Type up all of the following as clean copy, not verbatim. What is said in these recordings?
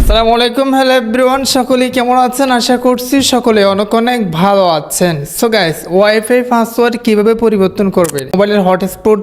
আসসালামু আলাইকুম, hello everyone, সকলেই কেমন আছেন? আশা করছি সকলে অনেক অনেক ভালো আছেন। সো গাইস, ওয়াইফাই পাসওয়ার্ড কিভাবে পরিবর্তন করবেন? মোবাইলের হটস্পট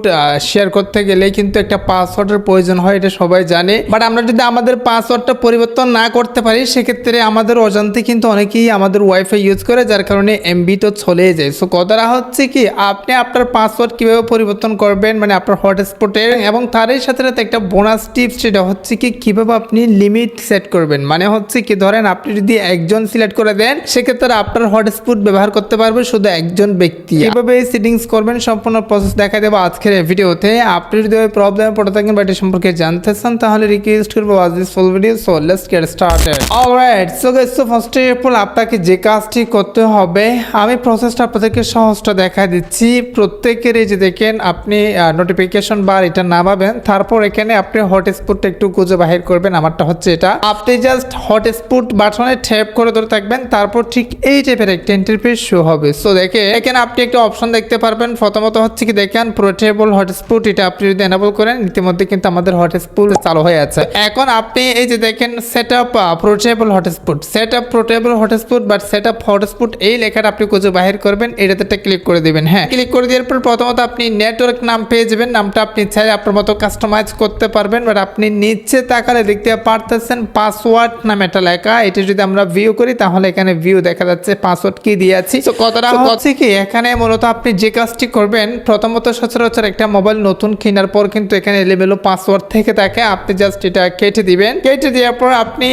শেয়ার করতে গেলে কিন্তু একটা পাসওয়ার্ডের প্রয়োজন হয়, এটা সবাই জানে। বাট আমরা যদি আমাদের পাসওয়ার্ডটা পরিবর্তন না করতে পারি, সেক্ষেত্রে আমাদের অজান্তে কিন্তু অনেকেই আমাদের ওয়াইফাই ইউজ করে, যার কারণে এমবি তো চলে যায়। সো কথাটা হচ্ছে কি, আপনি আপনার পাসওয়ার্ড কিভাবে পরিবর্তন করবেন, মানে আপনার হটস্পটের, এবং তারই সাথে সাথে একটা বোনাস টিপস, সেটা হচ্ছে কি কিভাবে আপনি লিমিট সেট করবেন। মানে হচ্ছে কি, ধরেন আপনি যদি একজন সিলেক্ট করে দেন, সেক্ষেত্রে আপনার হটস্পট ব্যবহার করতে পারবে শুধু একজন ব্যক্তি। কিভাবে এই সেটিংস করবেন সম্পূর্ণ প্রসেস দেখা দেবো আজকের এই ভিডিওতে। আপনি যদি ওই প্রবলেমে পড়ে থাকেন বা এটি সম্পর্কে জানতে চান, তাহলে রিকোয়েস্ট করবো watch this full video. So let's get started. Alright, so guys, so first of all আপনাকে যে কাজটি করতে হবে, আমি প্রসেসটা আপনাদেরকে সহজটা দেখা দিচ্ছি। প্রত্যেকের এই যে দেখেন, আপনি নোটিফিকেশন বার এটা নামাবেন, তারপর এখানে আপনি হটস্পটটা একটু খুঁজে বাহির করবেন। আমারটা হচ্ছে এটা। আপনি জাস্ট হটস্পট বাটনে ট্যাপ করে ধরে থাকবেন, তারপর ঠিক এই টাইপের একটা ইন্টারফেস শো হবে। সো দেখে এখানে আপনি একটা অপশন দেখতে পারবেন। প্রথমত হচ্ছে কি, দেখেন পোর্টেবল হটস্পট, এটা আপনি যদি এনেবল করেন, ইতিমধ্যে কিন্তু আমাদের হটস্পট চালু হয়ে আছে। এখন আপনি এই যে দেখেন setup portable hotspot, setup portable hotspot বা সেটআপ হটস্পট, এই লেখাটা আপনি খুঁজে বাহির করবেন, এটাতে একটা ক্লিক করে দিবেন। হ্যাঁ, ক্লিক করে দেওয়ার পর প্রথমত আপনি নেটওয়ার্ক নাম পেয়ে যাবেন। নামটা আপনি চাইলে আপনার মতো কাস্টমাইজ করতে পারবেন, বাট আপনি নিচে তাকালে দেখতে পারতেছেন পাসওয়ার্ড নামে একটা লেখা। এটা যদি আমরা ভিউ করি, তাহলে এখানে ভিউ দেখা যাচ্ছে পাসওয়ার্ড কি দিয়েছি। তো কথাটা হচ্ছে কি, এখানে মূলত আপনি যে কাজটি করবেন, প্রথমত সচরাচর একটা মোবাইল নতুন কেনার পর কিন্তু এখানে এলোমেলো পাসওয়ার্ড থেকে থাকে। আপনি জাস্ট এটা কেটে দিবেন। কেটে দেওয়ার পর আপনি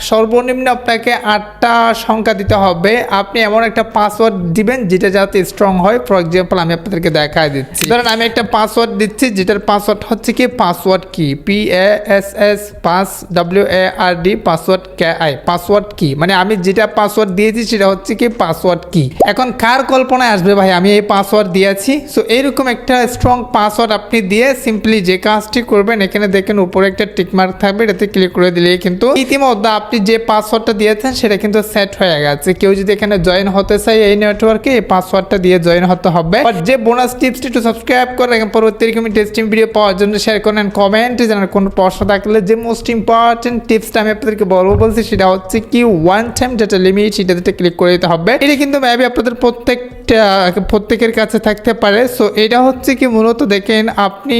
সর্বনিম্ন আপনাকে 8টা সংখ্যা দিতে হবে। আপনি এমন একটা পাসওয়ার্ড দিবেন যেটা যাতে স্ট্রং হয়। ফর এক্সাম্পল আমি আপনাদেরকে দেখাই দিচ্ছি। ধরেন আমি একটা পাসওয়ার্ড দিচ্ছি, যেটার পাসওয়ার্ড হচ্ছে কি পাসওয়ার্ড কি, PASS pass WARD password KI, password কি, মানে আমি যেটা পাসওয়ার্ড দিয়েছি সেটা হচ্ছে কি পাসওয়ার্ড কি। এখন কার কল্পনায় আসবে ভাই আমি এই পাসওয়ার্ড দিয়েছি? সো এইরকম একটা স্ট্রং পাসওয়ার্ড আপনি দিয়ে সিম্পলি যে কাজটি করবেন, এখানে দেখেন উপরে একটা টিকমার্ক থাকবে, এটাতে ক্লিক করে দিলেই কিন্তু ইতিমধ্যে আপনি যে পাসওয়ার্ডটা দিয়েছেন সেটা কিন্তু সেট হয়ে গেছে। কেউ যদি এখানে জয়েন হতে চায় এই নেটওয়ার্কে, এই পাসওয়ার্ডটা দিয়ে জয়েন হতে হবে। বাট যে বোনাস টিপসটি একটু সাবস্ক্রাইব করে রাখেন, পরবর্তী এরকম টেস্টিং ভিডিও পাওয়ার জন্য শেয়ার করেন, কমেন্টে জানার কোনো প্রশ্ন থাকলে। যে মোস্ট ইম্পর্টেন্ট টিপসটা আমি আপনাদেরকে বলছি, সেটা হচ্ছে কি ওয়ান টাইম ডাটা লিমিট, সেটাতে ক্লিক করে দিতে হবে। এটা কিন্তু মেবি আপনাদের প্রত্যেকের কাছে থাকতে পারে। সো এটা হচ্ছে কি, মূলত দেখেন আপনি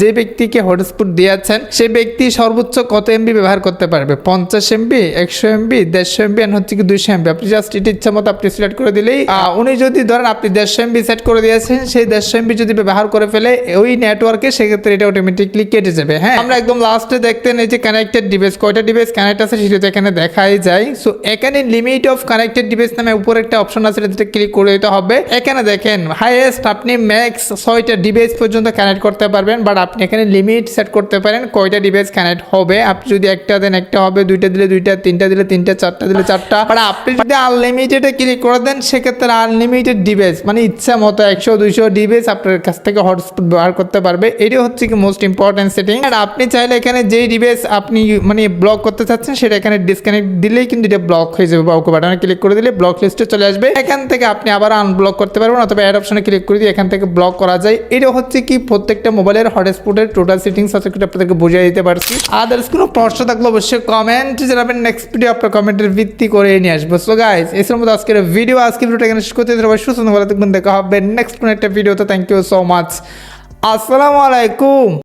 যে ব্যক্তিকে হটস্পট দিয়েছেন, সেই ব্যক্তি সর্বোচ্চ কত এমবি ব্যবহার করতে পারবে? 50 এমবি, 100 এমবি, 150 এমবি, আর হচ্ছে কি 200 এমবি। আপনি জাস্ট এটা ইচ্ছা মতো আপনি সিলেক্ট করে দিলেই, উনি যদি ধরেন আপনি 150 এমবি সেট করে দিয়েছেন, সেই 150 এমবি যদি ব্যবহার করে ফেলে ওই নেটওয়ার্কে, সেক্ষেত্রে এটা অটোমেটিকলি কেটে যাবে। হ্যাঁ, আমরা একদম লাস্টে দেখতেন এই যে কানেক্টেড ডিভাইস, কয়টা ডিভাইস কানেক্ট আছে সেটা এখানে দেখাই যায়। সো এখানে লিমিট অফ কানেক্টেড ডিভাইস নামে উপরে একটা অপশন আছে, এটাতে ক্লিক করে দিতে হবে। এখানে দেখেন হাইয়েস্ট আপনি ম্যাক্স 6টা ডিভাইস পর্যন্ত কানেক্ট করতে পারবেন, বাট আপনি এখানে লিমিট সেট করতে পারেন কয়টা ডিভাইস কানেক্ট হবে। আপনি যদি একটা দেন একটা হবে, দুইটা দিলে দুইটা, তিনটা দিলে তিনটা, চারটা দিলে চারটা। বাট আপনি যদি আনলিমিটেডে ক্লিক করে দেন, সেক্ষেত্রে আনলিমিটেড ডিভাইস মানে ইচ্ছা মতো 100-200 ডিভাইস আপনার কাছ থেকে হটস্পট ব্যবহার করতে পারবে। এটি হচ্ছে কি মোস্ট ইম্পর্টেন্ট সেটিং। আর আপনি চাইলে এখানে যেই ডিভাইস আপনি মানে ব্লক করতে চাচ্ছেন, সেটা এখানে ডিসকানেক্ট দিলেই কিন্তু এটা ব্লক হয়ে যাবে, বা ওকে বাটনে ক্লিক করে দিলে ব্লক লিস্টে চলে আসবে। এখান থেকে আপনি আবার আনব্লক করতে পারবেন, অথবা অ্যাড অপশনে ক্লিক করে দিয়ে এখান থেকে ব্লক করা যায়। এটা হচ্ছে কি প্রত্যেকটা মোবাইলের হটস্পটের টোটাল সেটিংস আছে, আপনাদেরকে বুঝিয়ে দিতে পারছি। আদার্স কোনো প্রশ্ন থাকলে অবশ্যই কমেন্ট জানাবেন, নেক্সট ভিডিও আপনার কমেন্টের ভিত্তি করে নিয়ে আসবো। সো গাইস, এই ছিল মতো আজকের ভিডিওটা এখানে শেষ করতে হবে। সুস্থ ভালো থাকবেন, দেখা হবে নেক্সট কোনো একটা ভিডিওতে। Thank you so much. আসসালামু আলাইকুম।